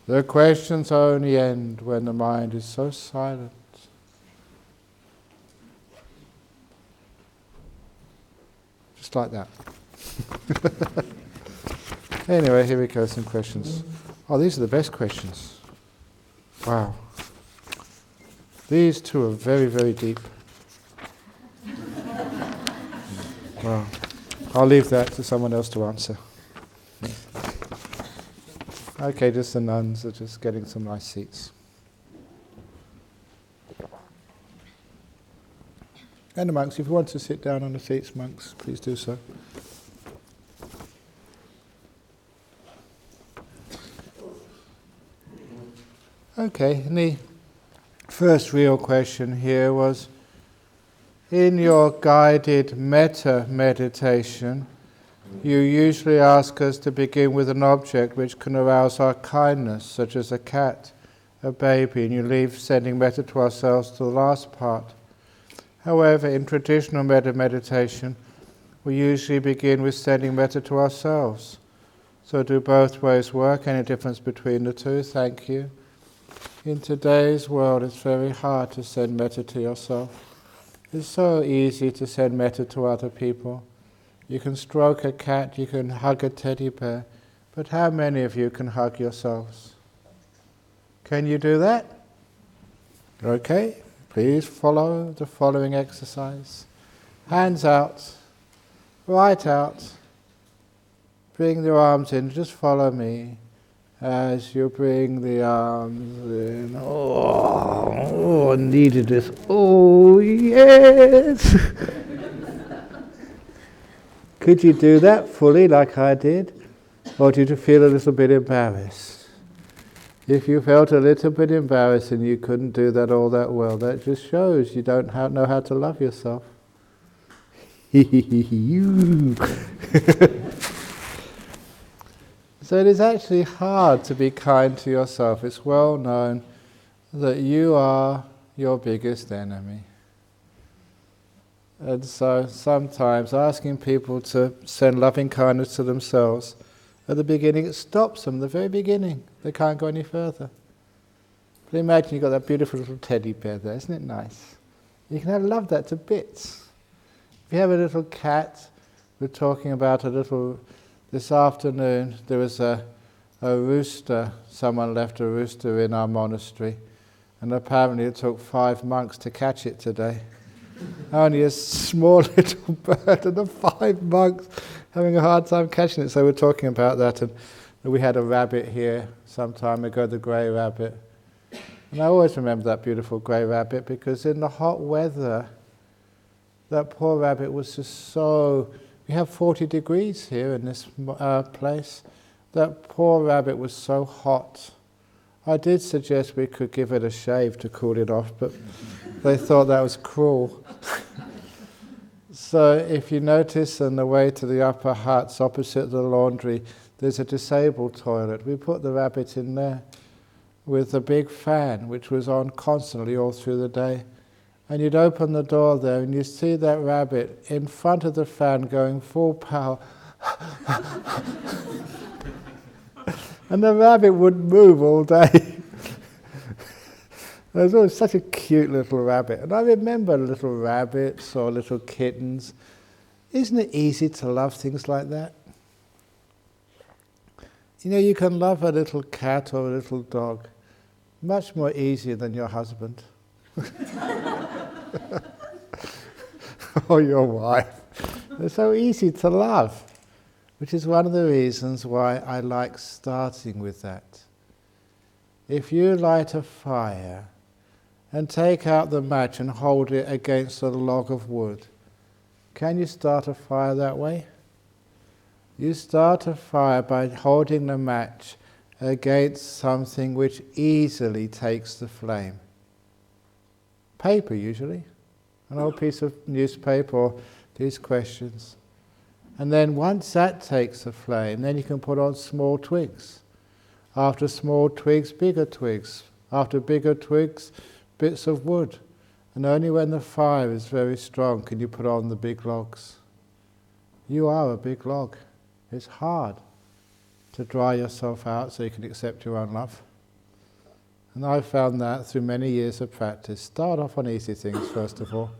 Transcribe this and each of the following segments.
The questions only end when the mind is so silent. Just like that. Anyway, here we go, some questions. Oh, these are the best questions. Wow. These two are very, very deep. Wow. I'll leave that to someone else to answer. Okay, just the nuns are just getting some nice seats. And the monks, if you want to sit down on the seats, monks, please do so. Okay, and the first real question here was, in your guided metta meditation, you usually ask us to begin with an object which can arouse our kindness, such as a cat, a baby, and you leave sending metta to ourselves to the last part. However, in traditional metta meditation, we usually begin with sending metta to ourselves. So do both ways work? Any difference between the two? Thank you. In today's world, it's very hard to send metta to yourself. It's so easy to send metta to other people. You can stroke a cat, you can hug a teddy bear, but how many of you can hug yourselves? Can you do that? Okay, please follow the following exercise. Hands out, right out, bring the arms in, just follow me. As you bring the arms in, oh, I needed this, oh yes! Could you do that fully like I did? Or did you feel a little bit embarrassed? If you felt a little bit embarrassed and you couldn't do that all that well, that just shows you don't know how to love yourself. So it is actually hard to be kind to yourself. It's well known that you are your biggest enemy. And so sometimes asking people to send loving kindness to themselves, at the beginning it stops them, the very beginning. They can't go any further. But imagine you've got that beautiful little teddy bear there, isn't it nice? You can love that to bits. If you have a little cat, we're talking about a little... This afternoon there was a rooster, someone left a rooster in our monastery, and apparently it took 5 monks to catch it today. Only a small little bird, and the 5 monks having a hard time catching it. So we're talking about that, and we had a rabbit here some time ago, the grey rabbit. And I always remember that beautiful grey rabbit, because in the hot weather, that poor rabbit was just so... We have 40 degrees here in this place. That poor rabbit was so hot. I did suggest we could give it a shave to cool it off, but they thought that was cruel. So if you notice on the way to the upper huts opposite the laundry, there's a disabled toilet. We put the rabbit in there with a big fan, which was on constantly all through the day. And you'd open the door there and you'd see that rabbit in front of the fan going full power. And the rabbit wouldn't move all day. It was always such a cute little rabbit. And I remember little rabbits or little kittens. Isn't it easy to love things like that? You know, you can love a little cat or a little dog much more easier than your husband. Or your wife. They're so easy to love, which is one of the reasons why I like starting with that. If you light a fire and take out the match and hold it against a log of wood, can you start a fire that way? You start a fire by holding the match against something which easily takes the flame. Paper usually, an old piece of newspaper or these questions. And then once that takes the flame, then you can put on small twigs. After small twigs, bigger twigs. After bigger twigs, bits of wood. And only when the fire is very strong can you put on the big logs. You are a big log. It's hard to dry yourself out so you can accept your own love. And I found that through many years of practice. Start off on easy things first of all.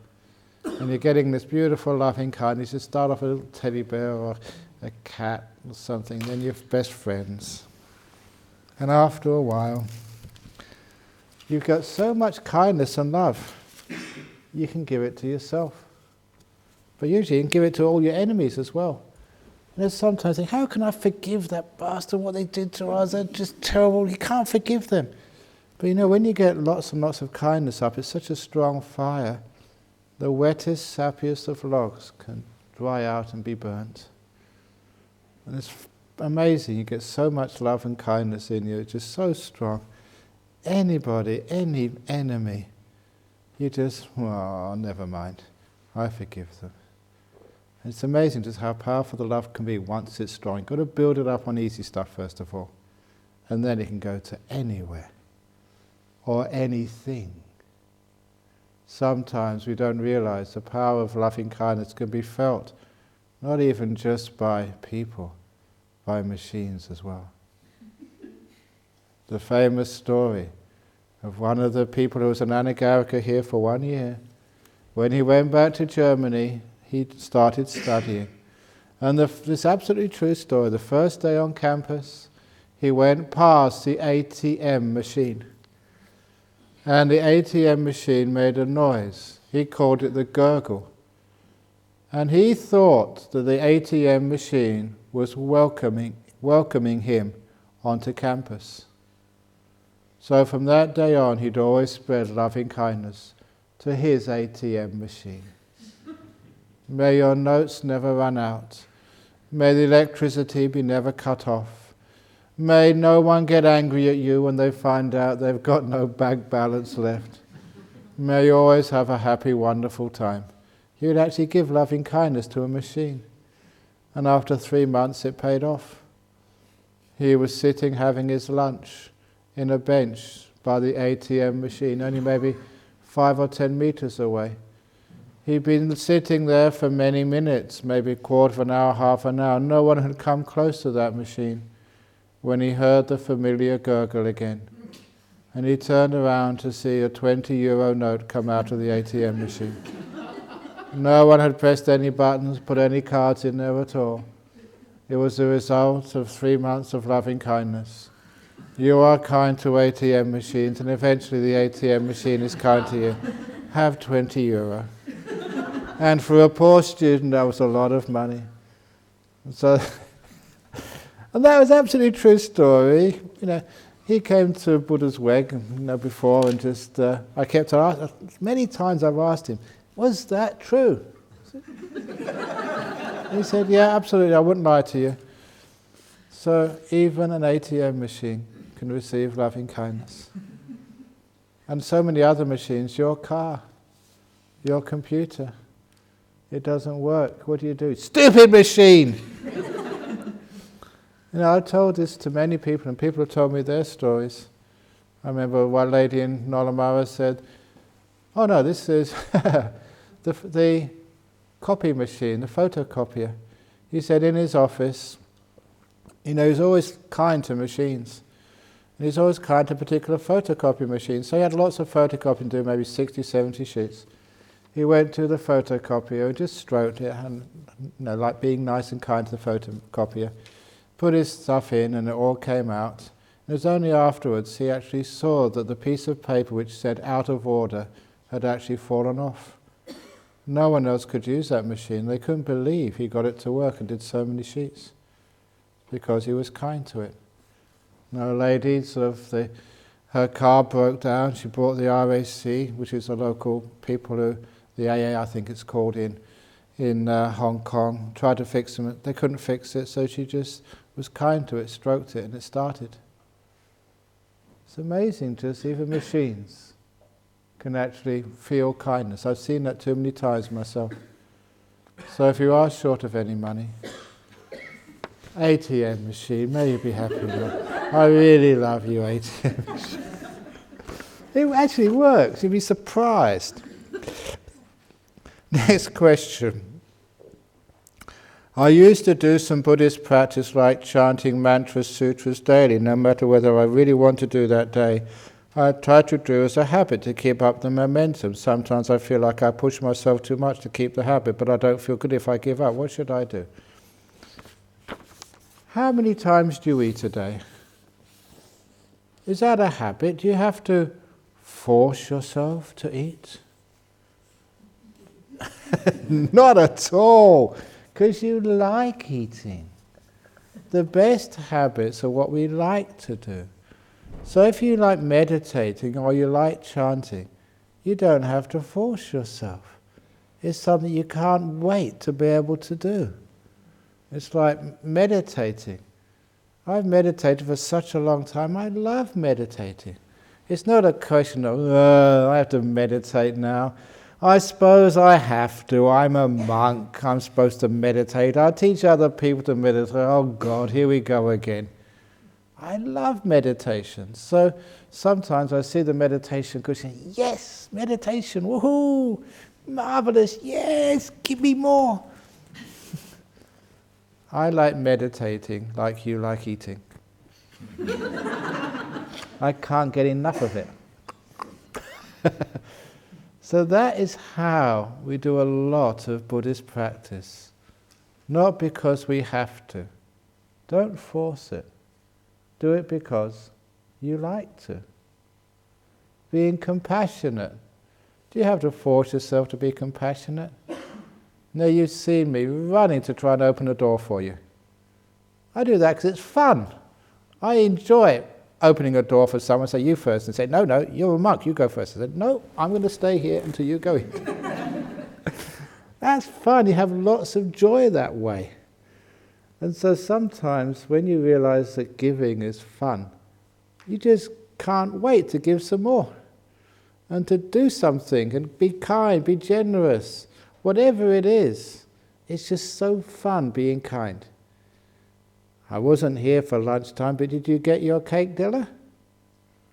And you're getting this beautiful loving kindness. You start off with a little teddy bear or a cat or something, then you're best friends. And after a while, you've got so much kindness and love, you can give it to yourself. But usually you can give it to all your enemies as well. And there's sometimes think, how can I forgive that bastard, what they did to us? They're just terrible, you can't forgive them. But you know, when you get lots and lots of kindness up, it's such a strong fire, the wettest, sappiest of logs can dry out and be burnt. And it's amazing, you get so much love and kindness in you, it's just so strong. Anybody, any enemy, you just, oh, never mind, I forgive them. And it's amazing just how powerful the love can be once it's strong. You've got to build it up on easy stuff first of all, and then it can go to anywhere or anything. Sometimes we don't realize the power of loving kindness can be felt not even just by people, by machines as well. The famous story of one of the people who was an anagarika here for 1 year. When he went back to Germany, he started studying. And this absolutely true story, the first day on campus, he went past the ATM machine. And the ATM machine made a noise. He called it the gurgle. And he thought that the ATM machine was welcoming him onto campus. So from that day on, he'd always spread loving kindness to his ATM machine. May your notes never run out. May the electricity be never cut off. May no one get angry at you when they find out they've got no bank balance left. May you always have a happy, wonderful time. He would actually give loving kindness to a machine. And after 3 months it paid off. He was sitting having his lunch in a bench by the ATM machine, only maybe 5 or 10 meters away. He'd been sitting there for many minutes, maybe a quarter of an hour, half an hour. No one had come close to that machine when he heard the familiar gurgle again. And he turned around to see a 20-euro note come out of the ATM machine. No one had pressed any buttons, put any cards in there at all. It was the result of 3 months of loving kindness. You are kind to ATM machines, and eventually the ATM machine is kind to you. Have 20 euro. And for a poor student, that was a lot of money. So, and that was absolutely true story. You know, he came to Buddha's Weg, before, and just I kept asking. Many times I've asked him, "Was that true?" He said, "Yeah, absolutely. I wouldn't lie to you." So even an ATM machine can receive loving kindness. And so many other machines, your car, your computer, it doesn't work. What do? Stupid machine! I've told this to many people, and people have told me their stories. I remember one lady in Nolamara said, "Oh no, this is the copy machine, the photocopier." He said in his office, he's always kind to machines. And he's always kind to particular photocopy machines. So he had lots of photocopying to do, maybe 60, 70 sheets. He went to the photocopier and just stroked it, and like being nice and kind to the photocopier. Put his stuff in and it all came out. And it was only afterwards he actually saw that the piece of paper which said out of order had actually fallen off. No one else could use that machine. They couldn't believe he got it to work and did so many sheets because he was kind to it. A lady, her car broke down. She brought the RAC, which is a local people who, the AA I think it's called in Hong Kong, tried to fix them. They couldn't fix it, so she just was kind to it, stroked it, and it started. It's amazing, just even machines can actually feel kindness. I've seen that too many times myself. So if you are short of any money, ATM machine, may you be happy with that. I really love you, ATM machine. It actually works, you'd be surprised. Next question. I used to do some Buddhist practice like chanting mantras, sutras daily, no matter whether I really want to do that day I try to do as a habit to keep up the momentum. Sometimes I feel like I push myself too much to keep the habit, but I don't feel good if I give up. What should I do? How many times do you eat a day? Is that a habit? Do you have to force yourself to eat? Not at all, because you like eating. The best habits are what we like to do. So if you like meditating or you like chanting, you don't have to force yourself. It's something you can't wait to be able to do. It's like meditating. I've meditated for such a long time. I love meditating. It's not a question of, I have to meditate now. I suppose I have to. I'm a monk. I'm supposed to meditate. I teach other people to meditate. Oh God, here we go again. I love meditation. So sometimes I see the meditation cushion. Yes, meditation. Woohoo! Marvelous. Yes, give me more. I like meditating like you like eating. I can't get enough of it. So that is how we do a lot of Buddhist practice. Not because we have to. Don't force it. Do it because you like to. Being compassionate. Do you have to force yourself to be compassionate? No, you've seen me running to try and open a door for you. I do that because it's fun. I enjoy opening a door for someone, say you first, and say, no, you're a monk, you go first. I said, no, I'm going to stay here until you go in. That's fun. You have lots of joy that way. And so sometimes when you realize that giving is fun, you just can't wait to give some more and to do something and be kind, be generous. Whatever it is, it's just so fun being kind. I wasn't here for lunchtime, but did you get your cake, Dilla?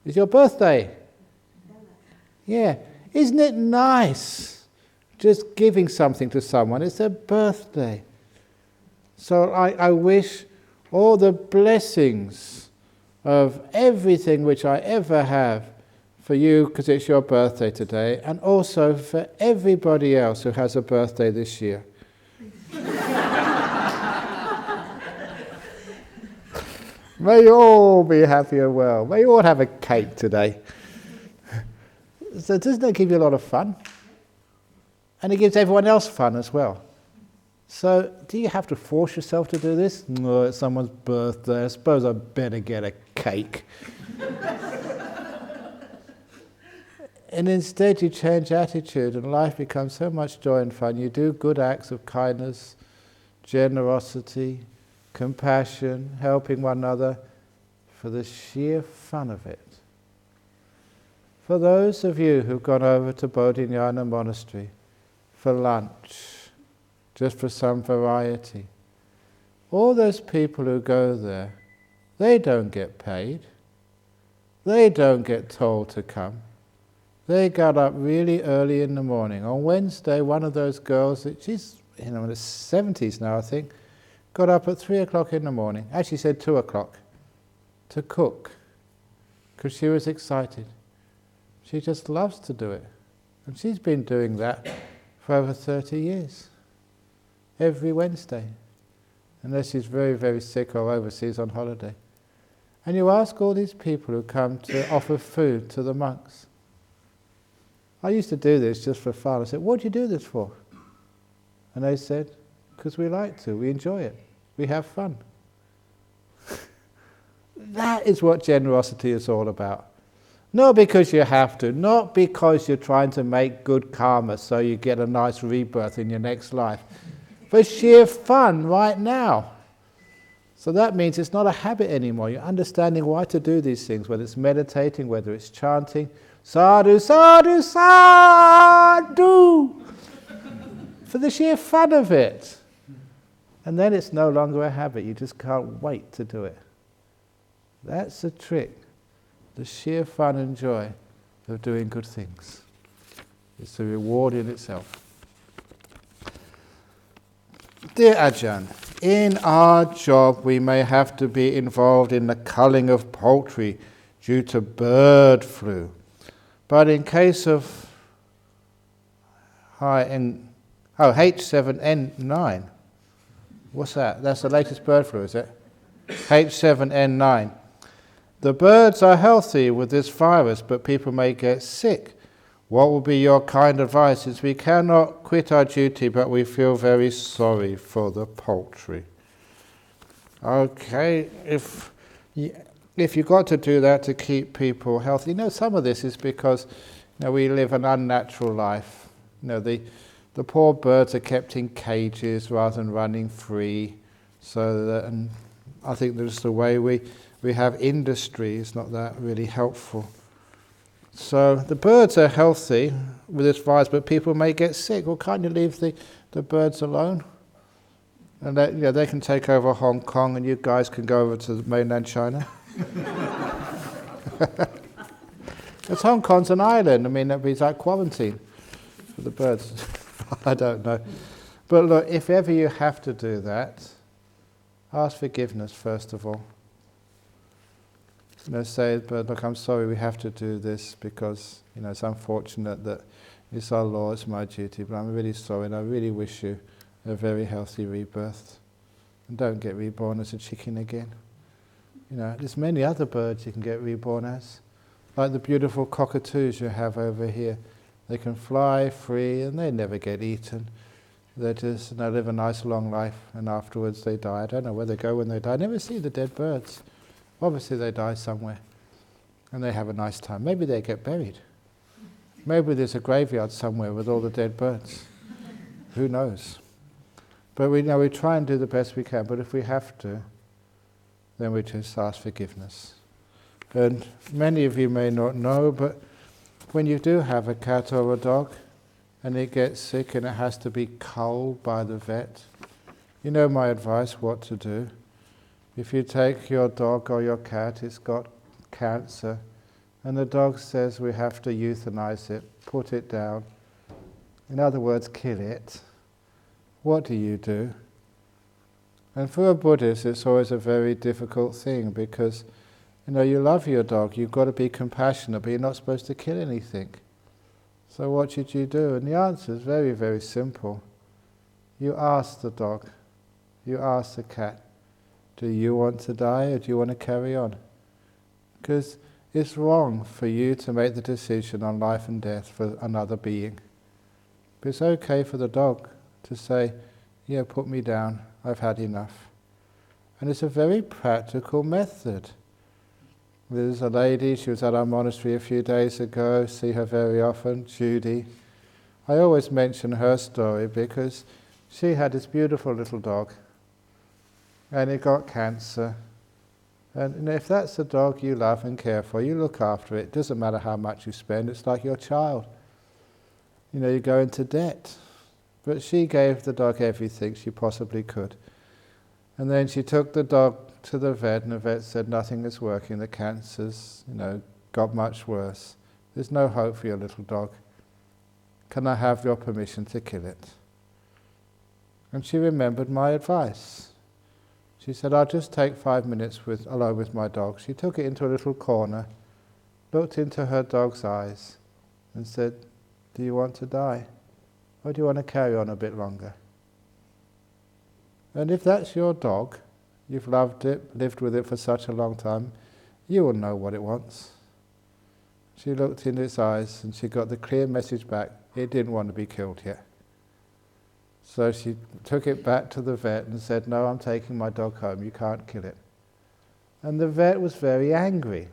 It's your birthday. Yeah. Isn't it nice just giving something to someone? It's their birthday. So I wish all the blessings of everything which I ever have for you, because it's your birthday today, and also for everybody else who has a birthday this year. May you all be happy and well. May you all have a cake today. So doesn't that give you a lot of fun? And it gives everyone else fun as well. So do you have to force yourself to do this? No, it's someone's birthday. I suppose I better get a cake. And instead you change attitude and life becomes so much joy and fun. You do good acts of kindness, generosity, compassion, helping one another for the sheer fun of it. For those of you who've gone over to Bodhinyana Monastery for lunch, just for some variety, all those people who go there, they don't get paid. They don't get told to come. They got up really early in the morning. On Wednesday, one of those girls, she's in her 70s now, I think, got up at 3 o'clock in the morning, actually said 2 o'clock, to cook, because she was excited. She just loves to do it. And she's been doing that for over 30 years, every Wednesday, unless she's very, very sick or overseas on holiday. And you ask all these people who come to offer food to the monks. I used to do this just for fun. I said, what do you do this for? And they said, because we like to, we enjoy it, we have fun. That is what generosity is all about. Not because you have to, not because you're trying to make good karma so you get a nice rebirth in your next life, for sheer fun right now. So that means it's not a habit anymore. You're understanding why to do these things, whether it's meditating, whether it's chanting, sadhu, sadhu, sadhu, for the sheer fun of it. And then it's no longer a habit. You just can't wait to do it. That's the trick. The sheer fun and joy of doing good things. It's the reward in itself. Dear Ajahn, in our job we may have to be involved in the culling of poultry due to bird flu. But in case of H7N9, what's that? That's the latest bird flu, is it? H7N9. The birds are healthy with this virus, but people may get sick. What will be your kind advice? Is we cannot quit our duty, but we feel very sorry for the poultry. Okay, if you've got to do that to keep people healthy, some of this is because we live an unnatural life. The poor birds are kept in cages rather than running free. And I think that's the way we have industry. It's not that really helpful. So the birds are healthy with this virus, but people may get sick. Well, can't you leave the birds alone? And they can take over Hong Kong, and you guys can go over to mainland China. Because Hong Kong's an island. That'd be like quarantine for the birds. I don't know. But look, if ever you have to do that, ask forgiveness first of all. Say, but look, I'm sorry we have to do this because, it's unfortunate that it's our law, it's my duty, but I'm really sorry and I really wish you a very healthy rebirth. And don't get reborn as a chicken again. There's many other birds you can get reborn as. Like the beautiful cockatoos you have over here. They can fly free and they never get eaten. They just live a nice long life and afterwards they die. I don't know where they go when they die. I never see the dead birds. Obviously they die somewhere and they have a nice time. Maybe they get buried. Maybe there's a graveyard somewhere with all the dead birds. Who knows? But we try and do the best we can, but if we have to, then we just ask forgiveness. And many of you may not know, but when you do have a cat or a dog and it gets sick and it has to be culled by the vet, my advice what to do. If you take your dog or your cat, it's got cancer, and the dog says we have to euthanize it, put it down. In other words, kill it. What do you do? And for a Buddhist, it's always a very difficult thing because, you love your dog, you've got to be compassionate, but you're not supposed to kill anything. So what should you do? And the answer is very, very simple. You ask the dog, you ask the cat, do you want to die or do you want to carry on? Because it's wrong for you to make the decision on life and death for another being. But it's okay for the dog to say, put me down, I've had enough. And it's a very practical method. There's a lady, she was at our monastery a few days ago, see her very often, Judy. I always mention her story because she had this beautiful little dog and it got cancer. And if that's the dog you love and care for, you look after it. It doesn't matter how much you spend, it's like your child. You go into debt. But she gave the dog everything she possibly could. And then she took the dog to the vet, and the vet said nothing is working, the cancer's, got much worse. There's no hope for your little dog. Can I have your permission to kill it? And she remembered my advice. She said, I'll just take 5 minutes alone with my dog. She took it into a little corner, looked into her dog's eyes, and said, do you want to die? Or do you want to carry on a bit longer? And if that's your dog, you've loved it, lived with it for such a long time, you will know what it wants. She looked in its eyes and she got the clear message back, it didn't want to be killed yet. So she took it back to the vet and said, no, I'm taking my dog home, you can't kill it. And the vet was very angry.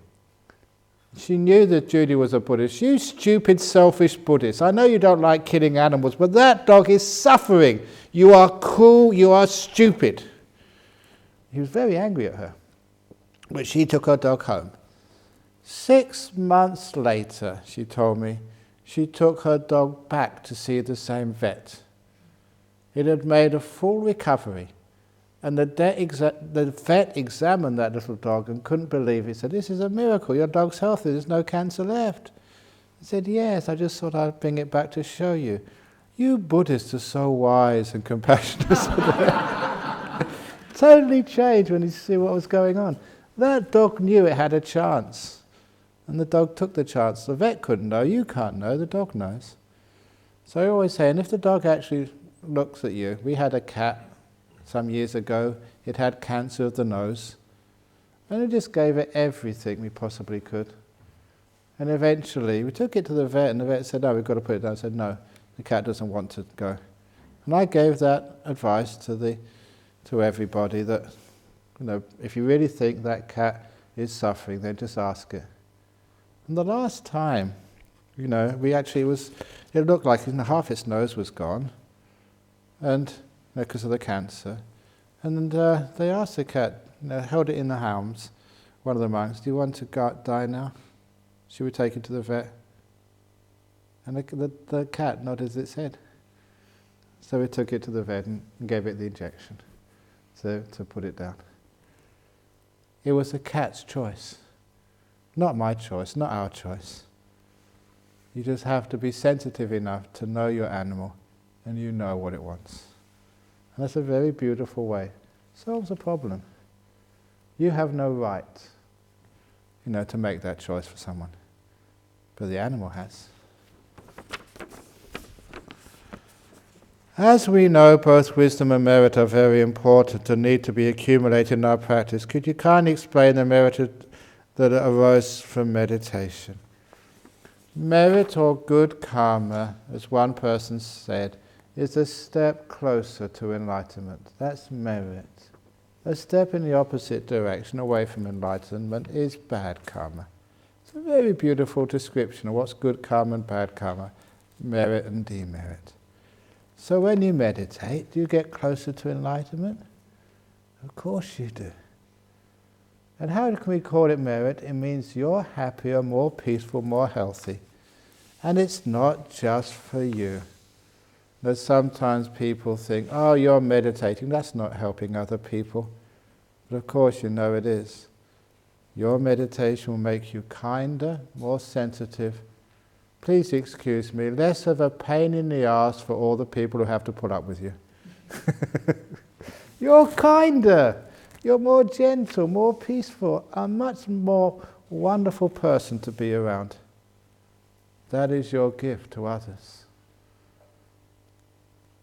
She knew that Judy was a Buddhist. You stupid, selfish Buddhist. I know you don't like killing animals, but that dog is suffering. You are cruel, you are stupid. He was very angry at her. But she took her dog home. 6 months later, she told me, she took her dog back to see the same vet. It had made a full recovery. And the vet examined that little dog and couldn't believe it. He said, this is a miracle, your dog's healthy, there's no cancer left. He said, yes, I just thought I'd bring it back to show you. You Buddhists are so wise and compassionate. Totally changed when you see what was going on. That dog knew it had a chance. And the dog took the chance. The vet couldn't know, you can't know, the dog knows. So I always say, and if the dog actually looks at you, we had a cat some years ago, it had cancer of the nose, and we just gave it everything we possibly could. And eventually, we took it to the vet, and the vet said, no, we've got to put it down. I said, no, the cat doesn't want to go. And I gave that advice to everybody that, if you really think that cat is suffering, then just ask it. And the last time, we actually it looked like half its nose was gone, and because of the cancer. And they asked the cat, held it in the arms, one of the monks, do you want to die now? Should we take it to the vet? And the cat nodded its head. So we took it to the vet and gave it the injection to put it down. It was the cat's choice. Not my choice, not our choice. You just have to be sensitive enough to know your animal, and you know what it wants. And that's a very beautiful way. Solves a problem. You have no right, to make that choice for someone. But the animal has. As we know, both wisdom and merit are very important and need to be accumulated in our practice. Could you kindly explain the merit that arose from meditation? Merit or good karma, as one person said, is a step closer to enlightenment. That's merit. A step in the opposite direction, away from enlightenment, is bad karma. It's a very beautiful description of what's good karma and bad karma, merit and demerit. So when you meditate, do you get closer to enlightenment? Of course you do. And how can we call it merit? It means you're happier, more peaceful, more healthy. And it's not just for you. That sometimes people think, oh, you're meditating, that's not helping other people. But of course you know it is. Your meditation will make you kinder, more sensitive, please excuse me, less of a pain in the arse for all the people who have to put up with you. You're kinder, you're more gentle, more peaceful, a much more wonderful person to be around. That is your gift to others.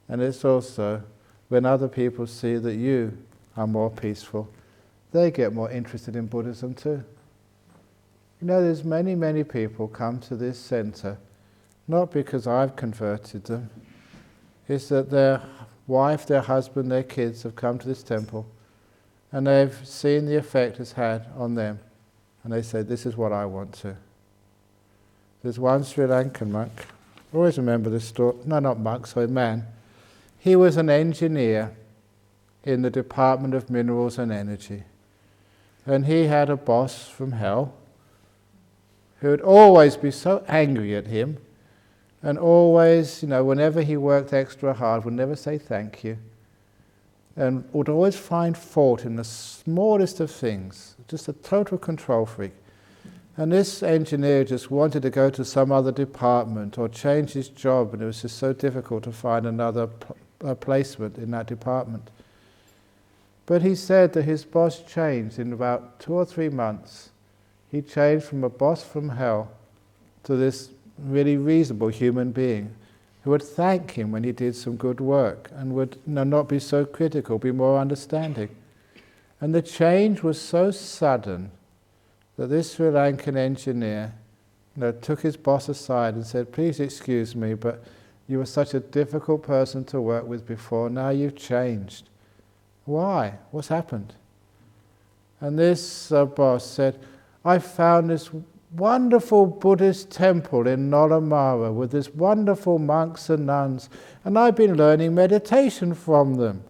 And it's also, when other people see that you are more peaceful, they get more interested in Buddhism too. There's many, many people come to this center, not because I've converted them. It's that their wife, their husband, their kids have come to this temple, and they've seen the effect it's had on them, and they say, this is what I want to. There's one Sri Lankan monk, I always remember this story, no, not monk, sorry, man. He was an engineer in the Department of Minerals and Energy. And he had a boss from hell who would always be so angry at him, and always, whenever he worked extra hard, would never say thank you, and would always find fault in the smallest of things, just a total control freak. And this engineer just wanted to go to some other department or change his job, and it was just so difficult to find another placement in that department. But he said that his boss changed in about 2 or 3 months. He changed from a boss from hell to this really reasonable human being who would thank him when he did some good work and would not be so critical, be more understanding. And the change was so sudden that this Sri Lankan engineer took his boss aside and said, please excuse me, but you were such a difficult person to work with before, now you've changed. Why? What's happened? And this boss said, I found this wonderful Buddhist temple in Nolamara with this wonderful monks and nuns, and I've been learning meditation from them.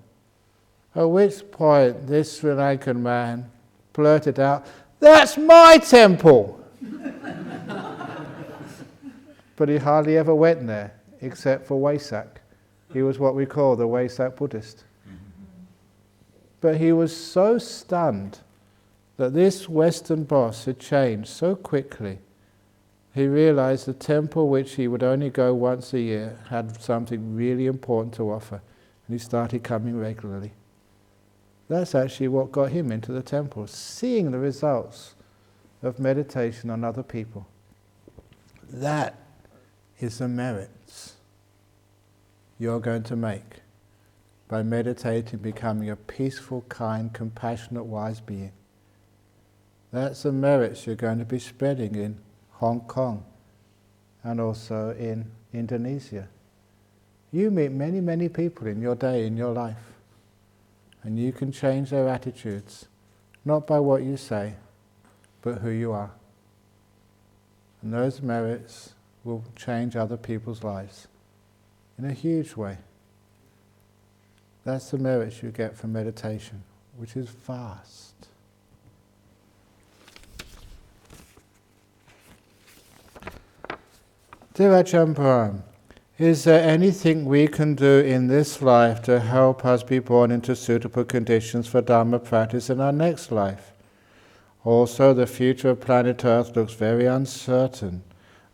At which point this Sri Lankan man blurted out, that's my temple! But he hardly ever went there, except for Wesak. He was what we call the Wesak Buddhist. But he was so stunned that this Western boss had changed so quickly. He realized the temple, which he would only go once a year, had something really important to offer, and he started coming regularly. That's actually what got him into the temple, seeing the results of meditation on other people. That is the merits you're going to make by meditating, becoming a peaceful, kind, compassionate, wise being. That's the merits you're going to be spreading in Hong Kong and also in Indonesia. You meet many, many people in your day, in your life, and you can change their attitudes, not by what you say, but who you are. And those merits will change other people's lives in a huge way. That's the merits you get from meditation, which is vast. Dear Ajahn Brahm, is there anything we can do in this life to help us be born into suitable conditions for Dharma practice in our next life? Also, the future of planet Earth looks very uncertain.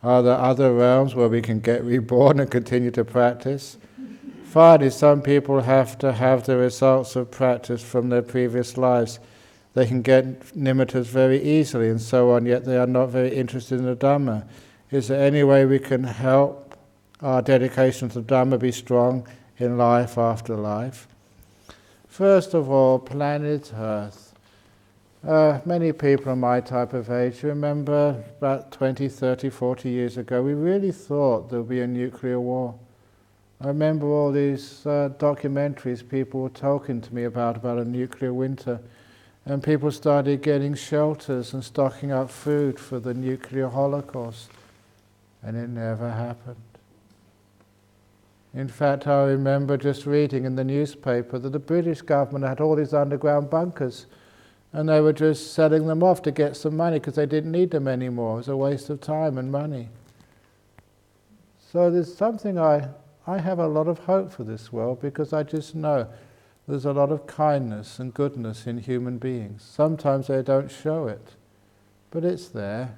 Are there other realms where we can get reborn and continue to practice? Finally, some people have to have the results of practice from their previous lives. They can get nimittas very easily and so on, yet they are not very interested in the Dhamma. Is there any way we can help our dedication to Dhamma be strong in life after life? First of all, planet Earth. Many people in my type of age remember about 20, 30, 40 years ago, we really thought there would be a nuclear war. I remember all these documentaries people were talking to me about a nuclear winter, and people started getting shelters and stocking up food for the nuclear holocaust. And it never happened. In fact, I remember just reading in the newspaper that the British government had all these underground bunkers, and they were just selling them off to get some money because they didn't need them anymore. It was a waste of time and money. So there's something I have a lot of hope for this world, because I just know there's a lot of kindness and goodness in human beings. Sometimes they don't show it, but it's there.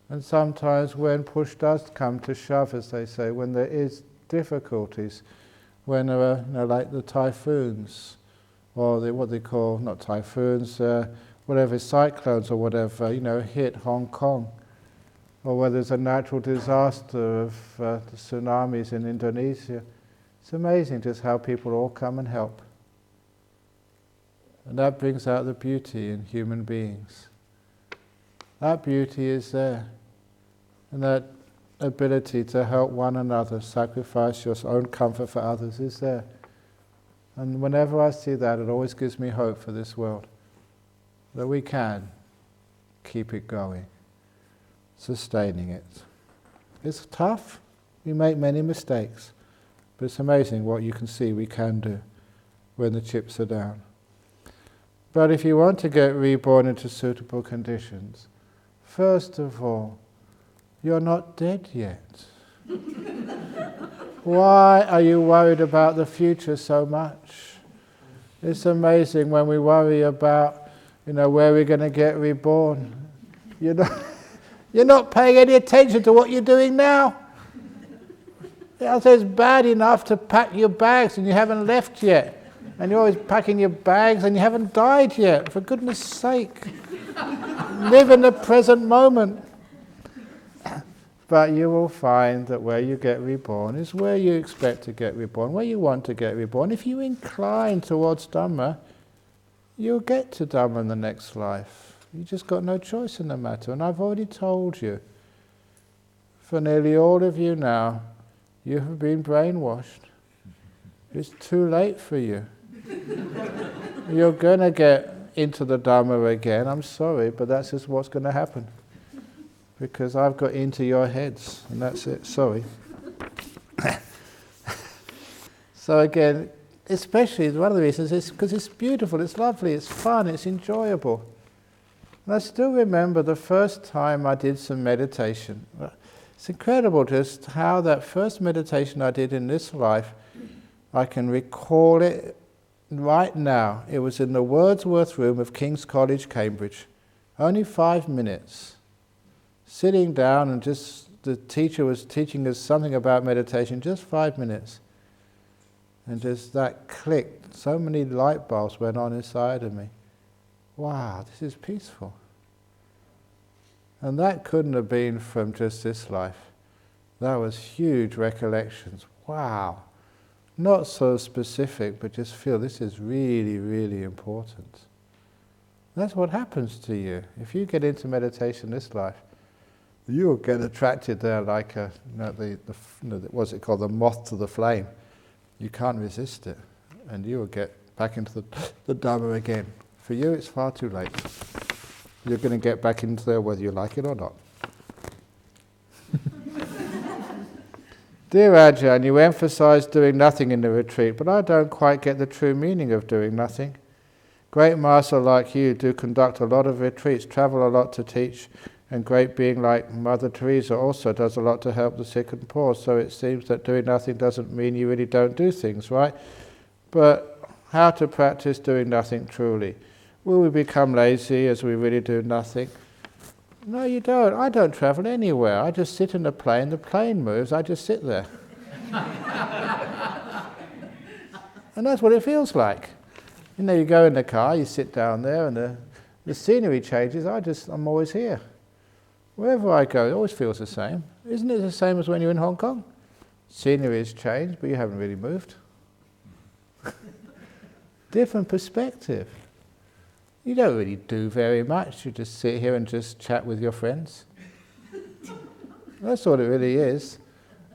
And sometimes when push does come to shove, as they say, when there is difficulties, when there are like the typhoons, or what they call, not typhoons, whatever, cyclones or whatever, hit Hong Kong, or where there's a natural disaster of the tsunamis in Indonesia. It's amazing just how people all come and help. And that brings out the beauty in human beings. That beauty is there. And that ability to help one another, sacrifice your own comfort for others is there. And whenever I see that, it always gives me hope for this world, that we can keep it going, sustaining it. It's tough, we make many mistakes, but it's amazing what you can see we can do when the chips are down. But if you want to get reborn into suitable conditions, first of all, you're not dead yet. Why are you worried about the future so much? It's amazing when we worry about, where we're going to get reborn. You're not paying any attention to what you're doing now. It's bad enough to pack your bags and you haven't left yet. And you're always packing your bags and you haven't died yet. For goodness sake. Live in the present moment. But you will find that where you get reborn is where you expect to get reborn, where you want to get reborn. If you incline towards Dhamma, you'll get to Dhamma in the next life. You just got no choice in the matter. And I've already told you, for nearly all of you now, you have been brainwashed. It's too late for you. You're going to get into the Dhamma again. I'm sorry, but that's just what's going to happen. Because I've got into your heads, and that's it. Sorry. So again, especially one of the reasons is because it's beautiful, it's lovely, it's fun, it's enjoyable. And I still remember the first time I did some meditation. It's incredible just how that first meditation I did in this life, I can recall it right now. It was in the Wordsworth room of King's College, Cambridge. Only 5 minutes. Sitting down and just the teacher was teaching us something about meditation, just 5 minutes. And just that clicked. So many light bulbs went on inside of me. Wow, this is peaceful. And that couldn't have been from just this life. That was huge recollections. Wow. Not so specific, but just feel this is really, really important. That's what happens to you. If you get into meditation this life, you'll get attracted there like what's it called, the moth to the flame. You can't resist it. And you will get back into the Dhamma again. For you, it's far too late. You're going to get back into there whether you like it or not. Dear Ajahn, you emphasize doing nothing in the retreat, but I don't quite get the true meaning of doing nothing. Great Master like you do conduct a lot of retreats, travel a lot to teach, and great being like Mother Teresa also does a lot to help the sick and poor, so it seems that doing nothing doesn't mean you really don't do things, right? But how to practice doing nothing truly? Will we become lazy as we really do nothing? No, you don't. I don't travel anywhere. I just sit in the plane moves, I just sit there. And that's what it feels like. You know, you go in the car, you sit down there, and the scenery changes, I'm always here. Wherever I go, it always feels the same. Isn't it the same as when you're in Hong Kong? Scenery has changed, but you haven't really moved. Different perspective. You don't really do very much. You just sit here and just chat with your friends. That's what it really is.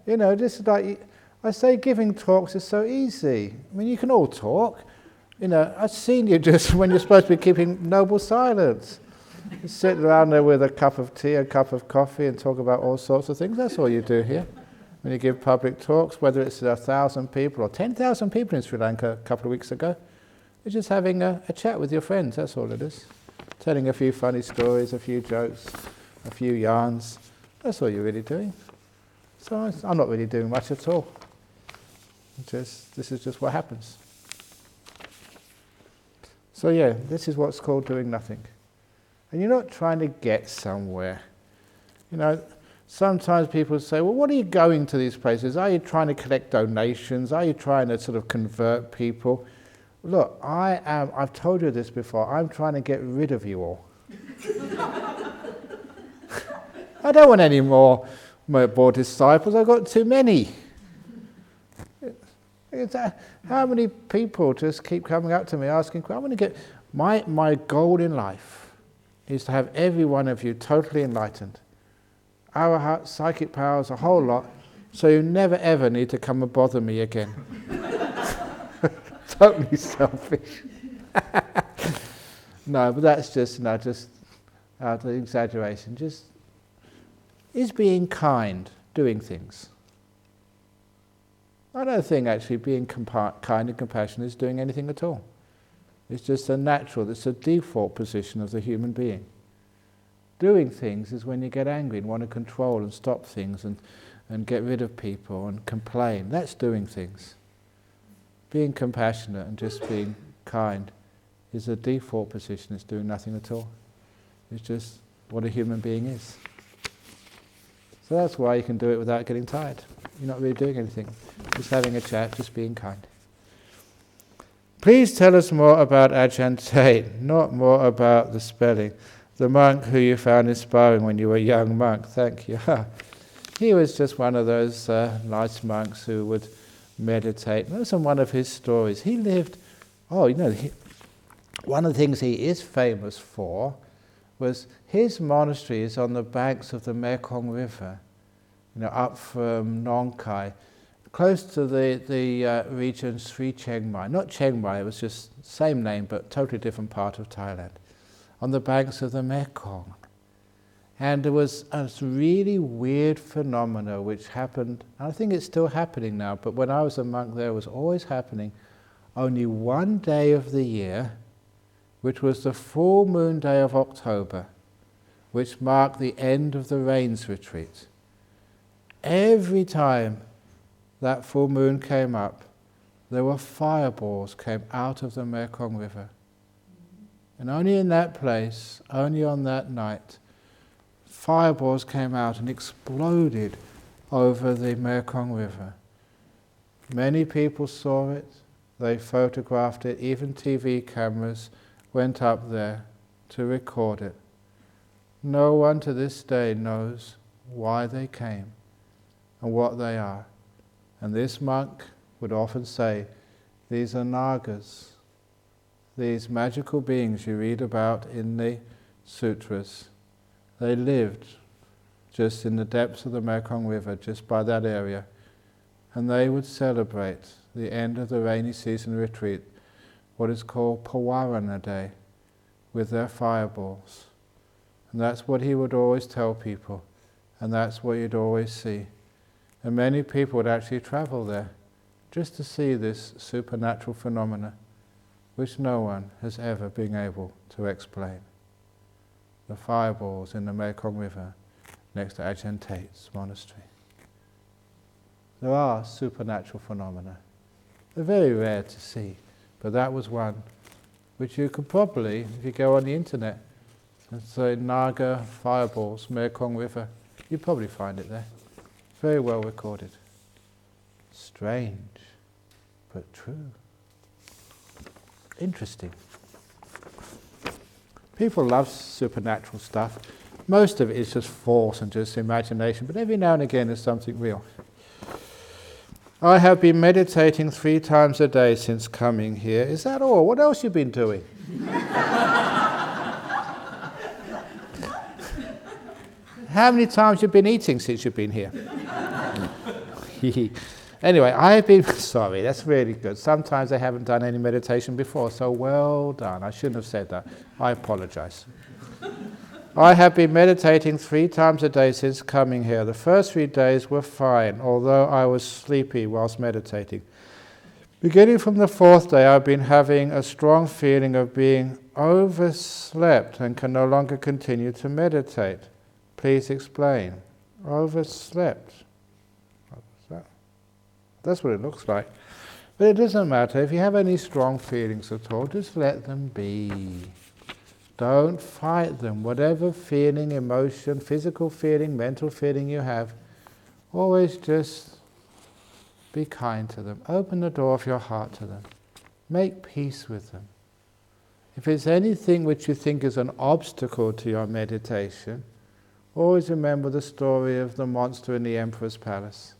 You know, just like I say, giving talks is so easy. I mean, you can all talk. You know, I've seen you just when you're supposed to be keeping noble silence. You sit around there with a cup of tea, a cup of coffee, and talk about all sorts of things. That's all you do here. When you give public talks, whether it's 1,000 people or 10,000 people in Sri Lanka a couple of weeks ago, you're just having a chat with your friends, that's all it is. Telling a few funny stories, a few jokes, a few yarns. That's all you're really doing. So I'm not really doing much at all. This is just what happens. So yeah, this is what's called doing nothing. And you're not trying to get somewhere. You know, sometimes people say, well, what are you going to these places? Are you trying to collect donations? Are you trying to sort of convert people? Look, I've told you this before, I'm trying to get rid of you all. I don't want any more disciples, I've got too many. How many people just keep coming up to me asking, I want to get, my goal in life is to have every one of you totally enlightened. Our heart, psychic powers, a whole lot, so you never ever need to come and bother me again. Totally selfish. No, but that's just the exaggeration. Just is being kind, doing things. I don't think actually being kind and compassionate is doing anything at all. It's just it's a default position of the human being. Doing things is when you get angry and want to control and stop things and get rid of people and complain. That's doing things. Being compassionate and just being kind is a default position. It's doing nothing at all. It's just what a human being is. So that's why you can do it without getting tired. You're not really doing anything. Just having a chat, just being kind. Please tell us more about Ajahn Tate, not more about the spelling. The monk who you found inspiring when you were a young monk. Thank you. He was just one of those nice monks who would meditate. That was one of his stories. He lived, one of the things he is famous for was his monastery is on the banks of the Mekong River, up from Nong Khai, close to the region Sri Chiang Mai. Not Chiang Mai, it was just same name but totally different part of Thailand, on the banks of the Mekong. And there was a really weird phenomena which happened, I think it's still happening now, but when I was a monk there it was always happening, only one day of the year, which was the full moon day of October, which marked the end of the rains retreat. Every time that full moon came up, there were fireballs came out of the Mekong River. And only in that place, only on that night, fireballs came out and exploded over the Mekong River. Many people saw it, they photographed it, even TV cameras went up there to record it. No one to this day knows why they came and what they are. And this monk would often say, these are Nagas, these magical beings you read about in the sutras. They lived just in the depths of the Mekong River, just by that area. And they would celebrate the end of the rainy season retreat, what is called Pawarana Day, with their fireballs. And that's what he would always tell people, and that's what you'd always see. And many people would actually travel there just to see this supernatural phenomena, which no one has ever been able to explain. The fireballs in the Mekong River next to Ajahn Tate's monastery. There are supernatural phenomena. They're very rare to see, but that was one which you could probably, if you go on the internet and say Naga fireballs, Mekong River, you'd probably find it there. Very well recorded. Strange, but true. Interesting. People love supernatural stuff. Most of it is just false and just imagination, but every now and again there's something real. I have been meditating 3 times a day since coming here. Is that all? What else have you been doing? How many times have you been eating since you've been here? Anyway, I have been... Sorry, that's really good. Sometimes I haven't done any meditation before, so well done. I shouldn't have said that. I apologize. I have been meditating 3 times a day since coming here. The first 3 days were fine, although I was sleepy whilst meditating. Beginning from the 4th day, I've been having a strong feeling of being overslept and can no longer continue to meditate. Please explain. Overslept. What's that? That's what it looks like. But it doesn't matter. If you have any strong feelings at all, just let them be. Don't fight them. Whatever feeling, emotion, physical feeling, mental feeling you have, always just be kind to them. Open the door of your heart to them. Make peace with them. If it's anything which you think is an obstacle to your meditation, always remember the story of the monster in the emperor's palace.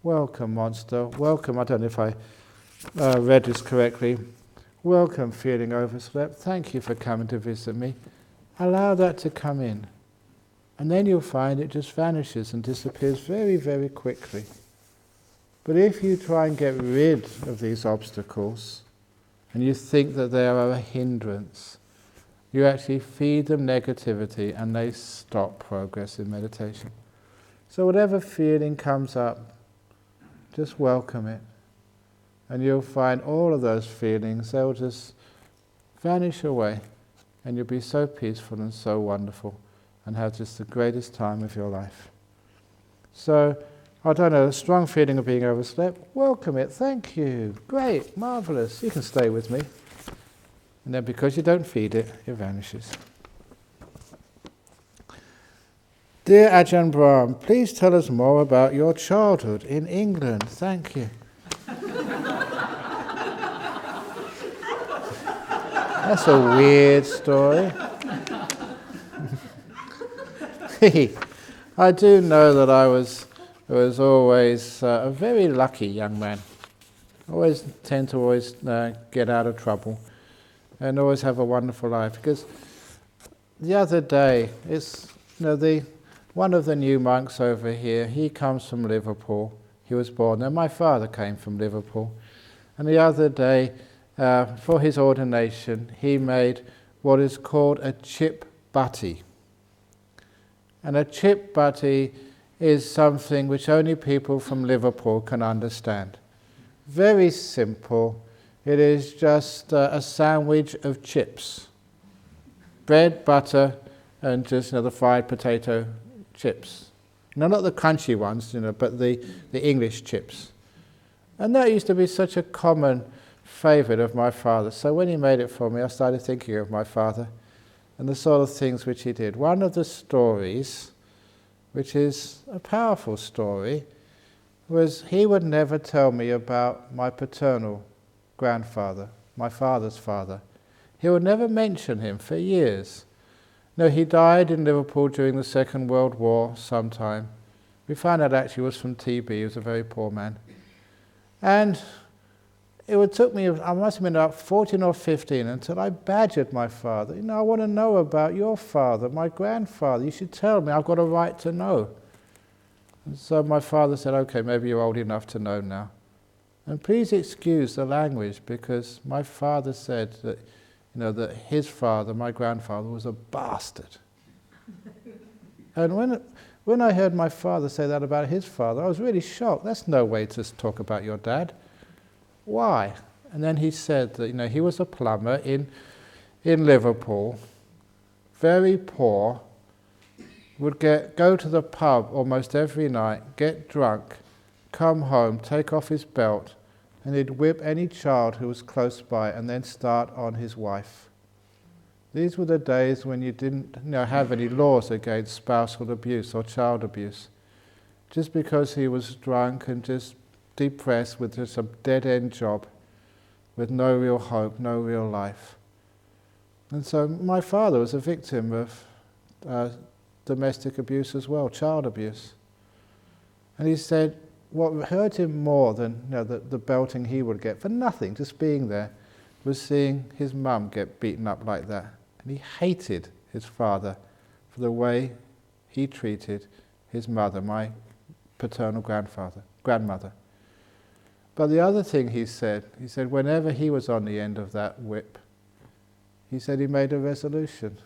Welcome, monster. Welcome. I don't know if I read this correctly. Welcome, feeling overslept. Thank you for coming to visit me. Allow that to come in. And then you'll find it just vanishes and disappears very, very quickly. But if you try and get rid of these obstacles, and you think that they are a hindrance, you actually feed them negativity and they stop progress in meditation. So whatever feeling comes up, just welcome it. And you'll find all of those feelings, they'll just vanish away. And you'll be so peaceful and so wonderful and have just the greatest time of your life. So, I don't know, a strong feeling of being overslept, welcome it, thank you, great, marvellous, you can stay with me. And then because you don't feed it, it vanishes. Dear Ajahn Brahm, please tell us more about your childhood in England. Thank you. That's a weird story. I do know that I was always a very lucky young man. Always tend to get out of trouble and always have a wonderful life. Because the other day, one of the new monks over here, he comes from Liverpool. He was born there. My father came from Liverpool. And the other day, for his ordination, he made what is called a chip butty. And a chip butty is something which only people from Liverpool can understand. Very simple. It is just a sandwich of chips. Bread, butter, and just the fried potato chips. No, not the crunchy ones, but the English chips. And that used to be such a common favourite of my father. So when he made it for me, I started thinking of my father and the sort of things which he did. One of the stories, which is a powerful story, was he would never tell me about my paternal grandfather, my father's father. He would never mention him for years. No, he died in Liverpool during the Second World War sometime. We found out actually he was from TB, he was a very poor man. And it took me, I must have been about 14 or 15 until I badgered my father. I want to know about your father, my grandfather. You should tell me, I've got a right to know. And so my father said, okay, maybe you're old enough to know now. And please excuse the language, because my father said that, that his father, my grandfather, was a bastard. And when I heard my father say that about his father, I was really shocked. That's no way to talk about your dad. Why? And then he said that he was a plumber in Liverpool, very poor, would go to the pub almost every night, get drunk, come home, take off his belt, and he'd whip any child who was close by and then start on his wife. These were the days when you didn't have any laws against spousal abuse or child abuse. Just because he was drunk and just depressed with just a dead-end job, with no real hope, no real life. And so my father was a victim of domestic abuse as well, child abuse. And he said what hurt him more than the belting he would get for nothing, just being there, was seeing his mum get beaten up like that. And he hated his father for the way he treated his mother, my paternal grandmother. But the other thing he said whenever he was on the end of that whip, he said he made a resolution.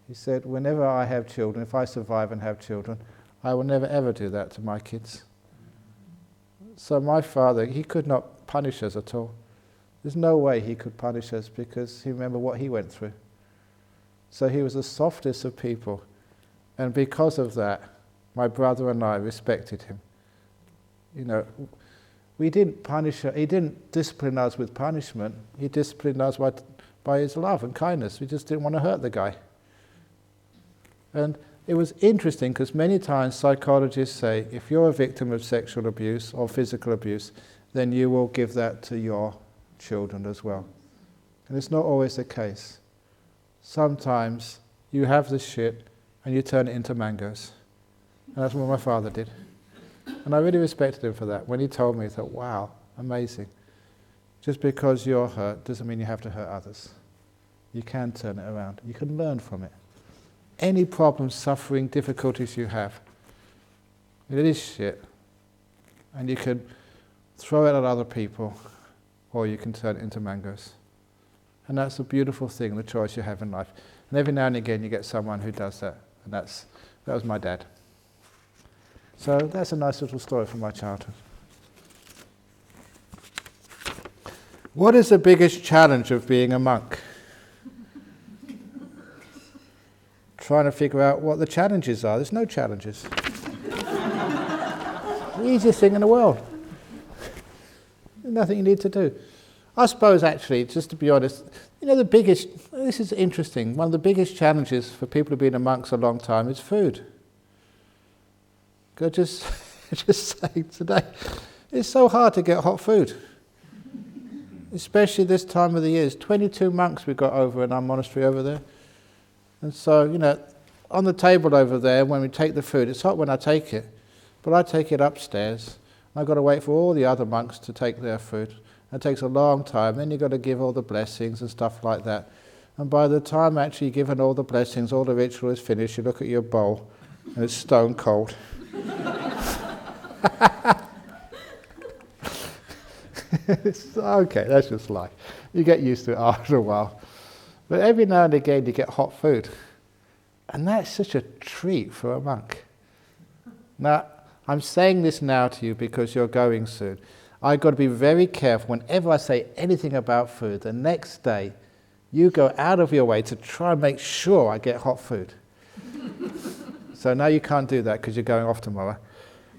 He said, whenever I have children, if I survive and have children, I will never ever do that to my kids. So my father, he could not punish us at all. There's no way he could punish us because he remembered what he went through. So he was the softest of people. And because of that, my brother and I respected him. We didn't punish her. He didn't discipline us with punishment. He disciplined us by his love and kindness. We just didn't want to hurt the guy. And it was interesting because many times psychologists say if you're a victim of sexual abuse or physical abuse, then you will give that to your children as well. And it's not always the case. Sometimes you have the shit and you turn it into mangoes. And that's what my father did. And I really respected him for that. When he told me, I thought, wow, amazing. Just because you're hurt doesn't mean you have to hurt others. You can turn it around. You can learn from it. Any problems, suffering, difficulties you have, it is shit. And you can throw it at other people, or you can turn it into mangoes. And that's a beautiful thing, the choice you have in life. And every now and again you get someone who does that. And that was my dad. So that's a nice little story from my childhood. What is the biggest challenge of being a monk? Trying to figure out what the challenges are. There's no challenges. The easiest thing in the world. There's nothing you need to do. I suppose actually, just to be honest, this is interesting, one of the biggest challenges for people who've been a monk a long time is food. Just saying today, it's so hard to get hot food. Especially this time of the year. There's 22 monks we've got over in our monastery over there. And so, on the table over there, when we take the food, it's hot when I take it, but I take it upstairs. I've got to wait for all the other monks to take their food. It takes a long time. Then you've got to give all the blessings and stuff like that. And by the time actually given all the blessings, all the ritual is finished, you look at your bowl, and it's stone cold. Okay, that's just life. You get used to it after a while. But every now and again you get hot food. And that's such a treat for a monk. Now, I'm saying this now to you because you're going soon. I've got to be very careful whenever I say anything about food. The next day, you go out of your way to try and make sure I get hot food. So now you can't do that because you're going off tomorrow.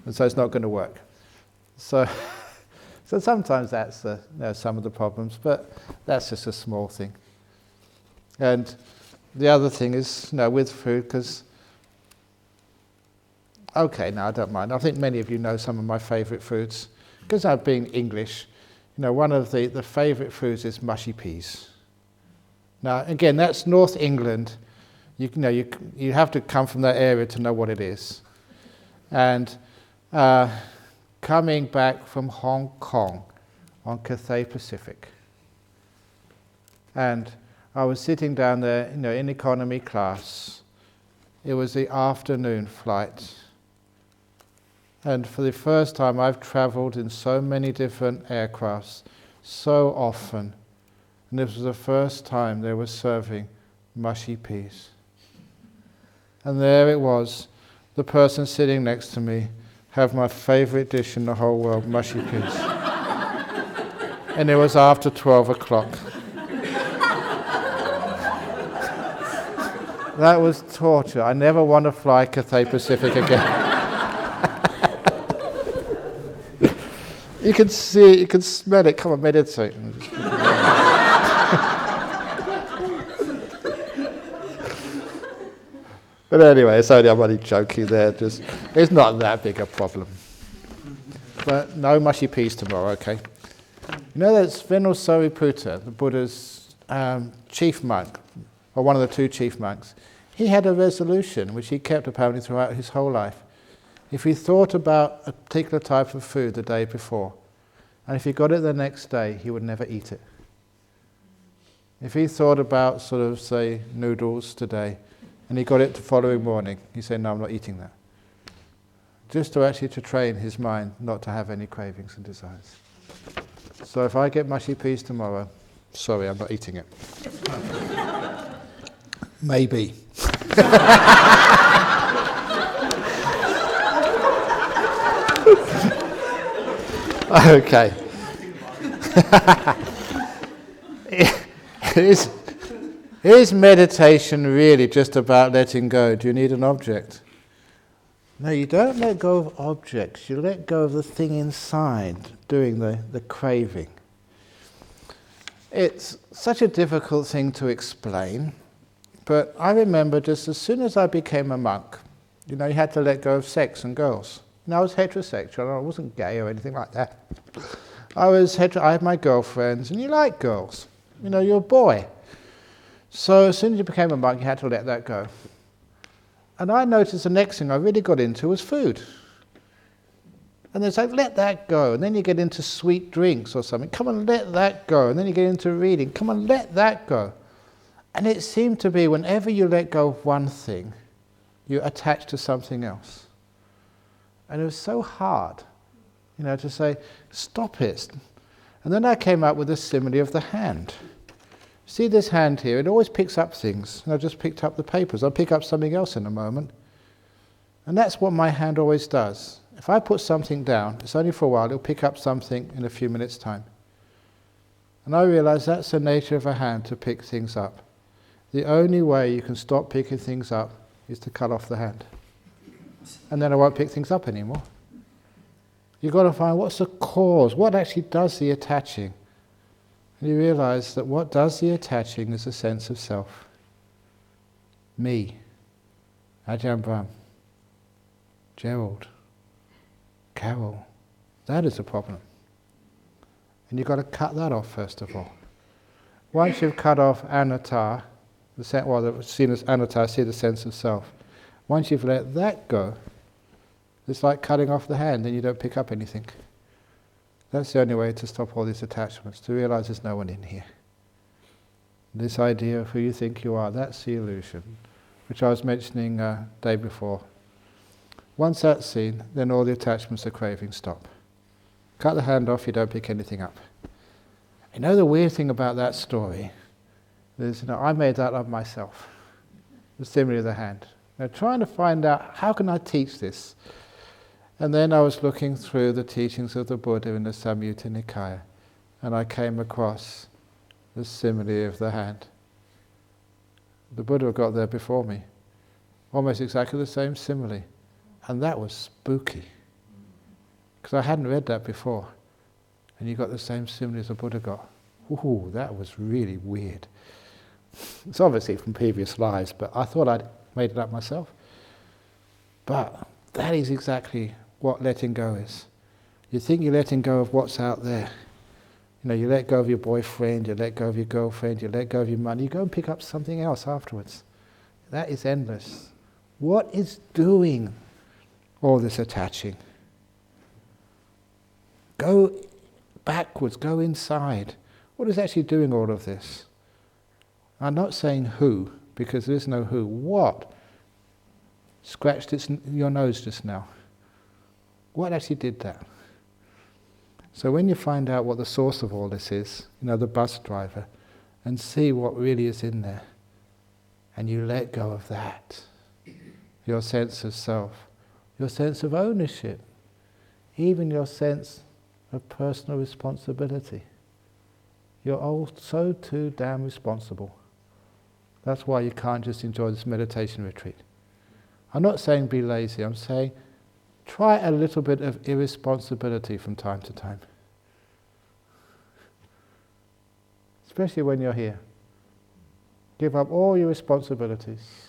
And so it's not going to work. So sometimes that's some of the problems, but that's just a small thing. And the other thing is, with food, because, okay, no, I don't mind. I think many of you know some of my favourite foods. Because I've been English, one of the favourite foods is mushy peas. Now, again, that's North England. You have to come from that area to know what it is. And coming back from Hong Kong on Cathay Pacific, and I was sitting down there, in economy class. It was the afternoon flight. And for the first time, I've travelled in so many different aircrafts, so often. And this was the first time they were serving mushy peas. And there it was, the person sitting next to me, have my favourite dish in the whole world, mushy peas. And it was after 12 o'clock. That was torture. I never want to fly Cathay Pacific again. You can see it, you can smell it. Come on, meditate. But anyway, I'm only joking there. It's not that big a problem. But no mushy peas tomorrow, okay? You know that's Venerable Sariputta, the Buddha's chief monk, or one of the two chief monks. He had a resolution which he kept apparently throughout his whole life. If he thought about a particular type of food the day before, and if he got it the next day, he would never eat it. If he thought about say, noodles today, and he got it the following morning, he said, no, I'm not eating that. Just to train his mind not to have any cravings and desires. So if I get mushy peas tomorrow, sorry, I'm not eating it. Maybe. Okay. Is meditation really just about letting go? Do you need an object? No, you don't let go of objects. You let go of the thing inside doing the craving. It's such a difficult thing to explain, but I remember just as soon as I became a monk, you had to let go of sex and girls. I was heterosexual, I wasn't gay or anything like that. I had my girlfriends, and you like girls. You're a boy. So as soon as you became a monk, you had to let that go. And I noticed the next thing I really got into was food. And it's like, let that go. And then you get into sweet drinks or something. Come on, let that go. And then you get into reading. Come on, let that go. And it seemed to be whenever you let go of one thing, you attach to something else. And it was so hard, to say, stop it. And then I came up with the simile of the hand. See this hand here? It always picks up things. And I just picked up the papers. I'll pick up something else in a moment. And that's what my hand always does. If I put something down, it's only for a while, it'll pick up something in a few minutes' time. And I realized that's the nature of a hand, to pick things up. The only way you can stop picking things up is to cut off the hand. And then I won't pick things up anymore. You've got to find what's the cause, what actually does the attaching. And you realize that what does the attaching is a sense of self. Me, Ajahn Brahm, Gerald, Carol. That is a problem. And you've got to cut that off first of all. Once you've cut off anatta, seen as anatta, see the sense of self. Once you've let that go, it's like cutting off the hand, then you don't pick up anything. That's the only way to stop all these attachments, to realize there's no one in here. This idea of who you think you are, that's the illusion, which I was mentioning day before. Once that's seen, then all the attachments and cravings stop. Cut the hand off, you don't pick anything up. The weird thing about that story is, I made that up myself. The simile of the hand. Trying to find out, how can I teach this? And then I was looking through the teachings of the Buddha in the Samyutta Nikaya, and I came across the simile of the hand. The Buddha got there before me. Almost exactly the same simile. And that was spooky. Because I hadn't read that before. And you got the same simile as the Buddha got. Ooh, that was really weird. It's obviously from previous lives, but I thought I'd made it up myself. But that is exactly what letting go is. You think you're letting go of what's out there. You let go of your boyfriend, you let go of your girlfriend, you let go of your money, you go and pick up something else afterwards. That is endless. What is doing all this attaching? Go backwards, go inside. What is actually doing all of this? I'm not saying who, because there is no who. What scratched your nose just now? What actually did that? So when you find out what the source of all this is, the bus driver, and see what really is in there, and you let go of that, your sense of self, your sense of ownership, even your sense of personal responsibility. You're all so too damn responsible. That's why you can't just enjoy this meditation retreat. I'm not saying be lazy, I'm saying try a little bit of irresponsibility from time to time. Especially when you're here. Give up all your responsibilities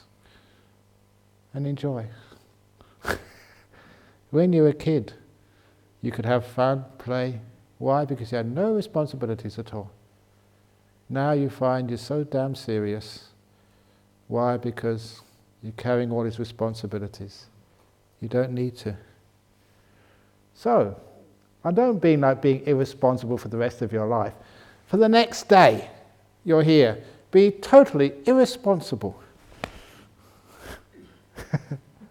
and enjoy. When you were a kid, you could have fun, play. Why? Because you had no responsibilities at all. Now you find you're so damn serious. Why? Because you're carrying all these responsibilities. You don't need to. So, I don't mean like being irresponsible for the rest of your life. For the next day you're here, be totally irresponsible.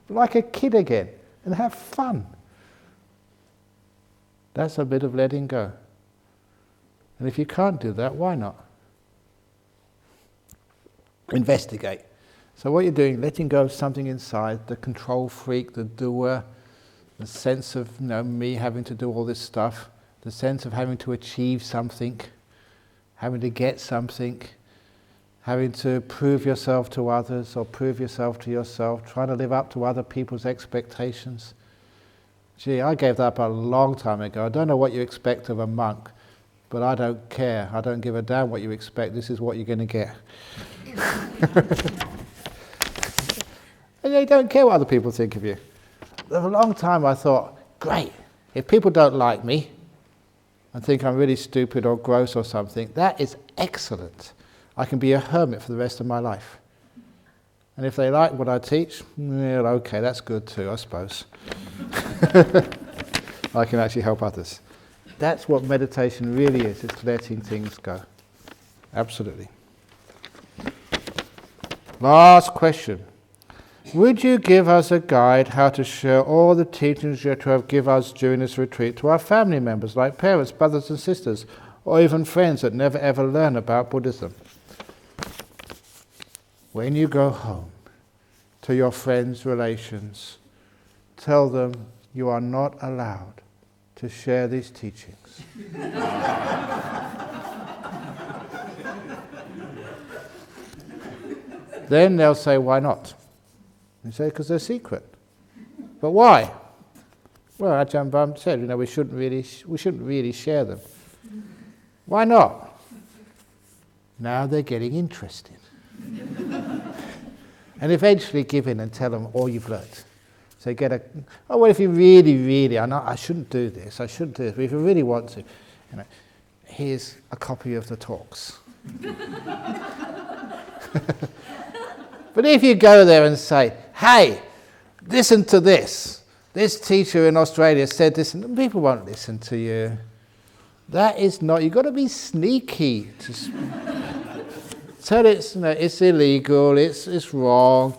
Like a kid again, and have fun. That's a bit of letting go. And if you can't do that, why not? Investigate. So what you're doing, letting go of something inside, the control freak, the doer, the sense of me having to do all this stuff, the sense of having to achieve something, having to get something, having to prove yourself to others or prove yourself to yourself, trying to live up to other people's expectations. Gee, I gave that up a long time ago. I don't know what you expect of a monk, but I don't care. I don't give a damn what you expect. This is what you're going to get. And you don't care what other people think of you. For a long time I thought, great, if people don't like me and think I'm really stupid or gross or something, that is excellent. I can be a hermit for the rest of my life. And if they like what I teach, well, okay, that's good too, I suppose. I can actually help others. That's what meditation really is, it's letting things go. Absolutely. Last question. Would you give us a guide how to share all the teachings you have given us during this retreat to our family members, like parents, brothers and sisters, or even friends that never ever learn about Buddhism? When you go home to your friends' relations, tell them you are not allowed to share these teachings. Then they'll say, why not? You say, because they're secret. But why? Well, Ajahn Brahm said, we shouldn't really share them. Why not? Now they're getting interested. And eventually give in and tell them all you've learnt. So well, if you really, I shouldn't do this, but if you really want to, here's a copy of the talks. But if you go there and say, hey, listen to this. This teacher in Australia said this, and people won't listen to you. That is not, you've got to be sneaky. Tell it's illegal, it's wrong.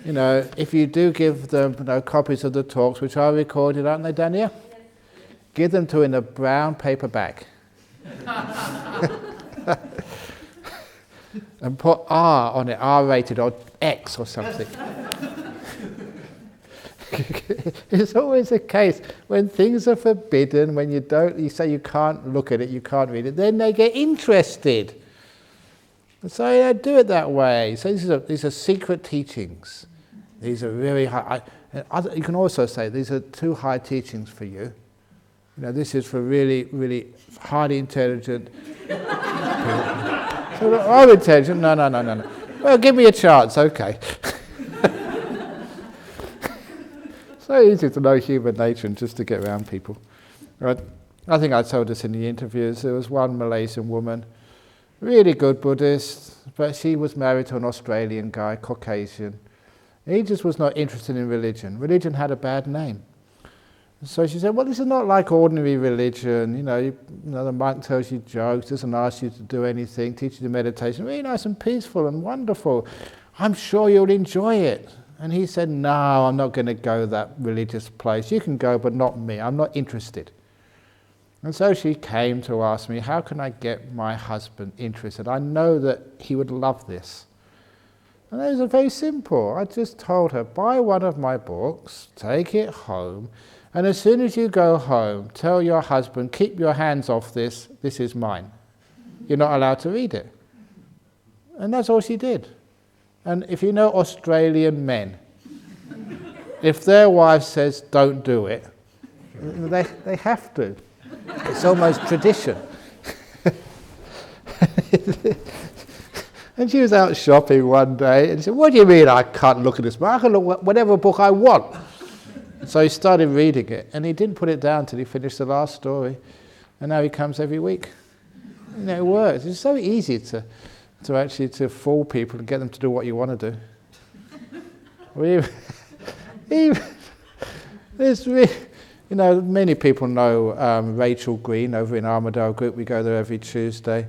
If you do give them copies of the talks, which are recorded, aren't they, Dania? Yes. Give them in a brown paper bag. And put R on it, R-rated or X or something. It's always the case when things are forbidden, when you say you can't look at it, you can't read it, then they get interested. So do it that way. So these are secret teachings. These are very high. You can also say these are too high teachings for you. This is for really, really highly intelligent people. So I'm intelligent. No. Well, give me a chance. Okay. So easy to know human nature and just to get around people. Right? I think I told this in the interviews. There was one Malaysian woman really good Buddhist, but she was married to an Australian guy, Caucasian. He just was not interested in religion. Religion had a bad name. So she said, well, this is not like ordinary religion. The monk tells you jokes, doesn't ask you to do anything, teaches you meditation. Really nice and peaceful and wonderful. I'm sure you'll enjoy it. And he said, no, I'm not going to go that religious place. You can go, but not me. I'm not interested. And so she came to ask me, how can I get my husband interested? I know that he would love this. And it was very simple. I just told her, buy one of my books, take it home, and as soon as you go home, tell your husband, keep your hands off this is mine. You're not allowed to read it. And that's all she did. And if you know Australian men, if their wife says don't do it, they have to. It's almost tradition. And she was out shopping one day and she said, what do you mean I can't look at this book? I can look at whatever book I want. So he started reading it and he didn't put it down until he finished the last story. And now he comes every week. It works. It's so easy to fool people and get them to do what you want to do. Many people know Rachel Green over in Armadale Group. We go there every Tuesday.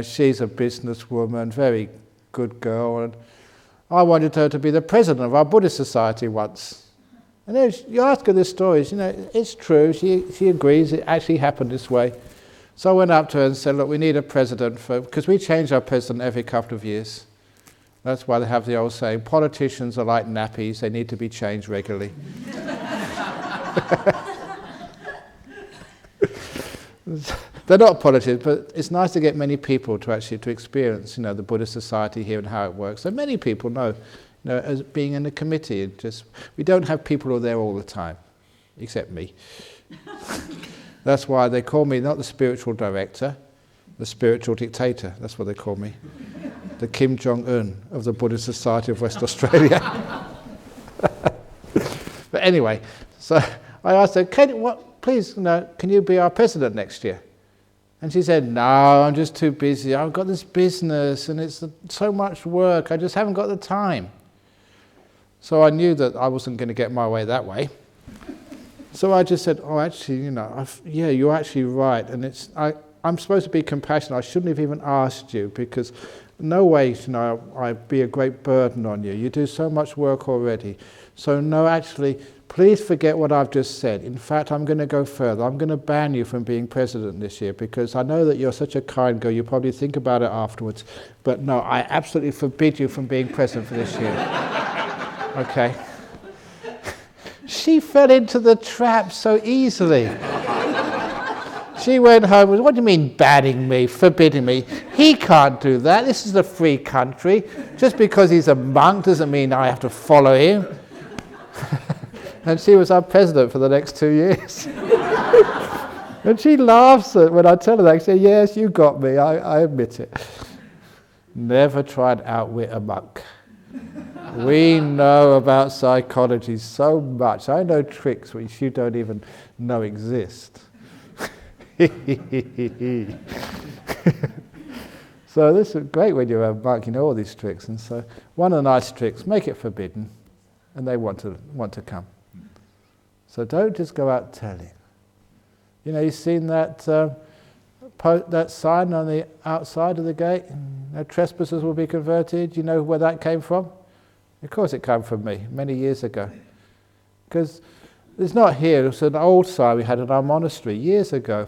She's a businesswoman, very good girl, and I wanted her to be the president of our Buddhist Society once. And then you ask her this story, it's true, she agrees, it actually happened this way. So I went up to her and said, look, we need a president, because we change our president every couple of years. That's why they have the old saying, politicians are like nappies, they need to be changed regularly. They're not politicians, but it's nice to get many people to experience, the Buddhist Society here and how it works. So many people know, as being in a committee, we don't have people who are there all the time, except me. That's why they call me not the spiritual director, the spiritual dictator. That's what they call me. The Kim Jong-un of the Buddhist Society of West Australia. But anyway, so I asked her, please, can you be our president next year? And she said, no, I'm just too busy. I've got this business and it's so much work. I just haven't got the time. So I knew that I wasn't going to get my way that way. So I just said, oh, actually, yeah, you're actually right. And I'm supposed to be compassionate. I shouldn't have even asked you because no way, I'd be a great burden on you. You do so much work already. So no, actually, please forget what I've just said. In fact, I'm going to go further. I'm going to ban you from being president this year because I know that you're such a kind girl. You probably think about it afterwards. But no, I absolutely forbid you from being president for this year. Okay. She fell into the trap so easily. She went home and said, what do you mean banning me, forbidding me? He can't do that. This is a free country. Just because he's a monk doesn't mean I have to follow him. And she was our president for the next 2 years. And she laughs when I tell her that. She says, yes, you got me, I admit it. Never try and outwit a monk. We know about psychology so much. I know tricks which you don't even know exist. So this is great when you're a monk, you know all these tricks. And so one of the nice tricks, make it forbidden, and they want to come. So don't just go out telling. You've seen that that sign on the outside of the gate, no trespassers will be converted. You know where that came from? Of course it came from me, many years ago. Because it's not here, it's an old sign we had in our monastery years ago.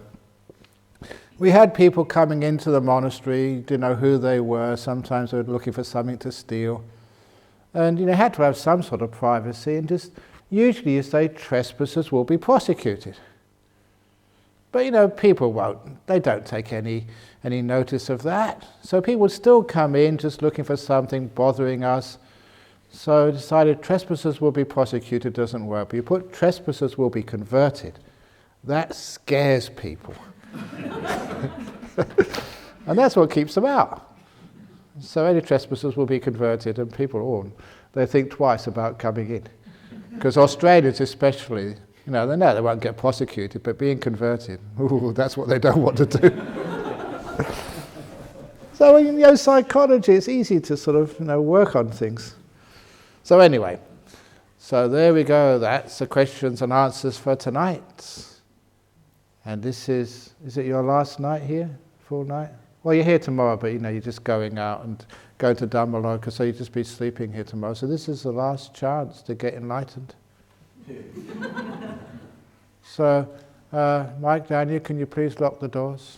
We had people coming into the monastery, didn't know who they were, sometimes they were looking for something to steal. And you had to have some sort of privacy, and just usually you say trespassers will be prosecuted. But people won't, they don't take any notice of that. So people would still come in just looking for something, bothering us. So I decided trespassers will be prosecuted doesn't work. But you put trespassers will be converted. That scares people. And that's what keeps them out. So any trespassers will be converted, and people, they think twice about coming in. Because Australians especially, they know they won't get prosecuted, but being converted, that's what they don't want to do. So in psychology, it's easy to sort of work on things. So anyway, so there we go. That's the questions and answers for tonight. And this is it your last night here? Full night? Well, you're here tomorrow, but you're just going out and going to Dhammaloka, so you'll just be sleeping here tomorrow. So this is the last chance to get enlightened. So, Mike, Daniel, can you please lock the doors?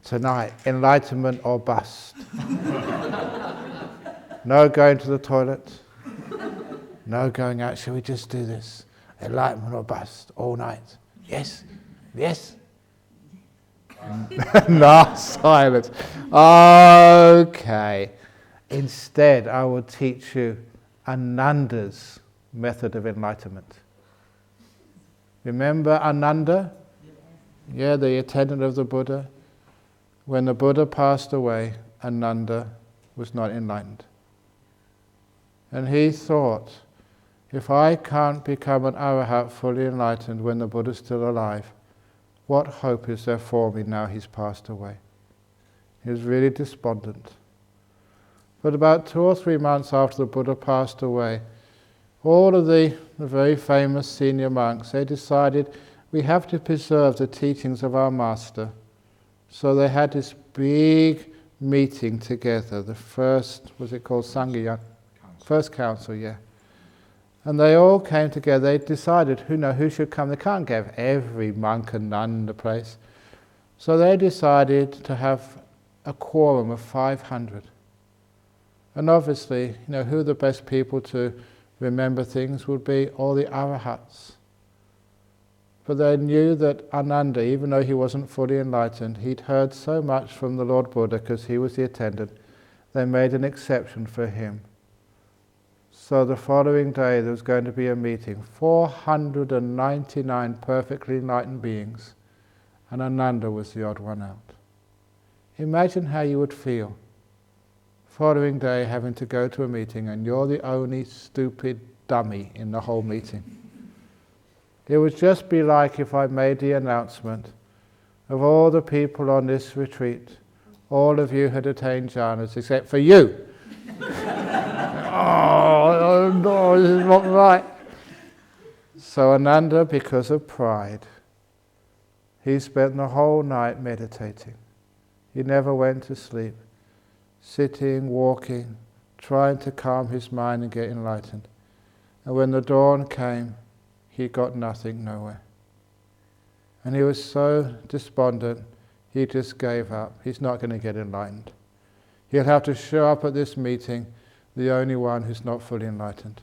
Tonight, enlightenment or bust. No going to the toilet. No going out. Shall we just do this? Enlightenment or bust all night. Yes? Yes? No, silence. Okay. Instead, I will teach you Ananda's method of enlightenment. Remember Ananda? Yeah, the attendant of the Buddha. When the Buddha passed away, Ananda was not enlightened. And he thought, if I can't become an arahat fully enlightened when the Buddha's still alive, what hope is there for me now he's passed away? He was really despondent. But about 2 or 3 months after the Buddha passed away, all of the very famous senior monks, they decided we have to preserve the teachings of our master. So they had this big meeting together, the first, was it called Sangha? First council, yeah. And they all came together. They decided who should come. They can't give every monk and nun the place. So they decided to have a quorum of 500. And obviously, who the best people to remember things would be all the arahats. But they knew that Ananda, even though he wasn't fully enlightened, he'd heard so much from the Lord Buddha because he was the attendant, they made an exception for him. So the following day there was going to be a meeting, 499 perfectly enlightened beings, and Ananda was the odd one out. Imagine how you would feel, following day having to go to a meeting and you're the only stupid dummy in the whole meeting. It would just be like if I made the announcement of all the people on this retreat, all of you had attained jhanas except for you. Oh, no, this is not right. So Ananda, because of pride, he spent the whole night meditating. He never went to sleep, sitting, walking, trying to calm his mind and get enlightened. And when the dawn came, he got nothing, nowhere. And he was so despondent, he just gave up. He's not going to get enlightened. He'll have to show up at this meeting, the only one who's not fully enlightened.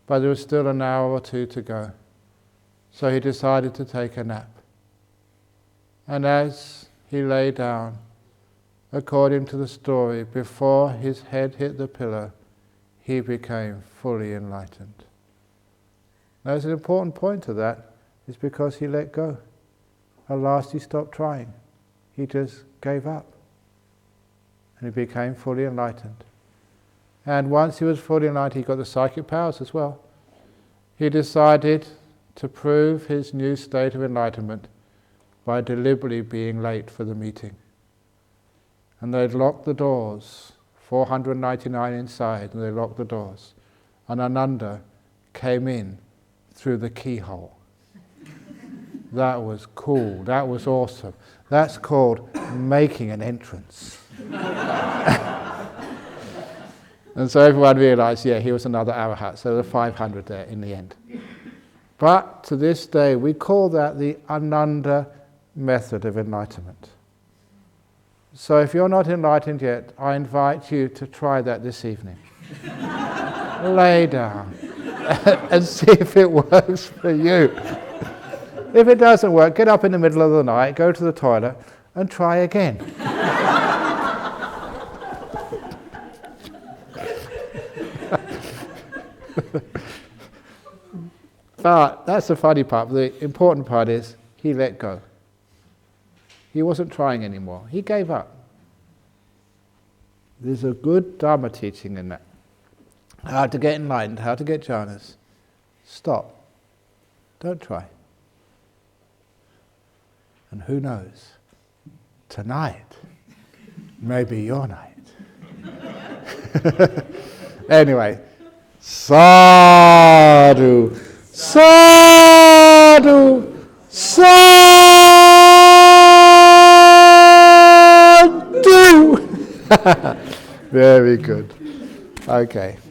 But there was still an hour or two to go. So he decided to take a nap. And as he lay down, according to the story, before his head hit the pillow, he became fully enlightened. Now, there's an important point to that, is because he let go. At last he stopped trying. He just gave up. And he became fully enlightened. And once he was fully enlightened, he got the psychic powers as well. He decided to prove his new state of enlightenment by deliberately being late for the meeting. And they'd locked the doors, 499 inside, and they locked the doors. And Ananda came in through the keyhole. That was cool, that was awesome. That's called making an entrance. And so everyone realized, he was another arahat, so there were 500 there in the end. But to this day, we call that the Ananda method of enlightenment. So if you're not enlightened yet, I invite you to try that this evening. Lay down and see if it works for you. If it doesn't work, get up in the middle of the night, go to the toilet and try again. But that's the funny part. The important part is he let go. He wasn't trying anymore. He gave up. There's a good Dharma teaching in that. How to get enlightened, how to get jhanas. Stop. Don't try. And who knows? tonight, maybe your night. Anyway, sadhu, sadhu, sadhu. Very good. Okay.